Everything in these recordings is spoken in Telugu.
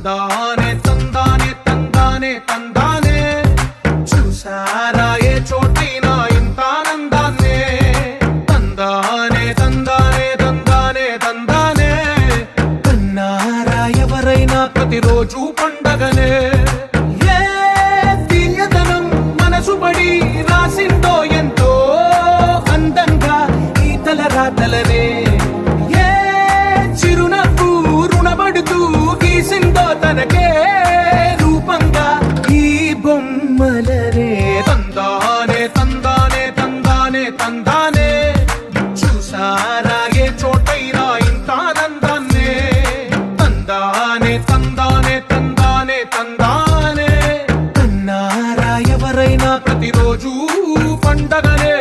తందానే తందానే తందానే తందానే చూసారా ఏ చోటైనా ఇంత ఆనందాన్నే తందానే తందానే తందానే తందానే కన్నారా ఎవరైనా ప్రతిరోజు పండగనే ఏ తీయదనం మనసు పడి రాసిందో ఎంతో అందంగా ఈ తల రాతలనే తనకే రూపంగా ఈ బొమ్మలనే తందానే తందానే తందానే తందానే చూసారా ఏ చోటైనా ఇంత ఆనందాన్నే తందానే తందానే తందానే తందానే కన్నారా ఎవరైనా ప్రతిరోజు పండగనే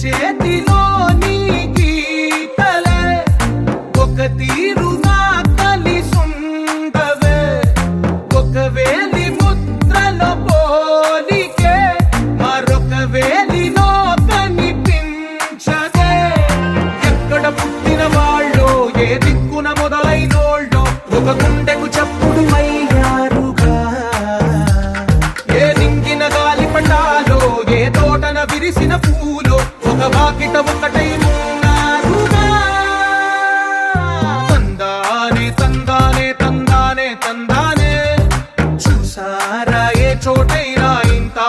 చేతిలో నీ గీతలే ఒక తీరుగా కలిసుండవే ఒక వేలి ముద్రలో పోలికే మరొక వేలిలో కనిపించదే ఎక్కడ పుట్టిన వాళ్ళో ఏ దిక్కున మొదలైనోళ్ళో ఒక గుండెకు చప్పుడు అయ్యారుగా ఏ నింగిన గాలి పటాలో ఏ తోటన విరిసిన పూలో ఒక వాకిట ఒకటై ఉన్నారుగా తందానే తందానే తందానే తందానే చూసారా ఏ చోటైనా ఇంత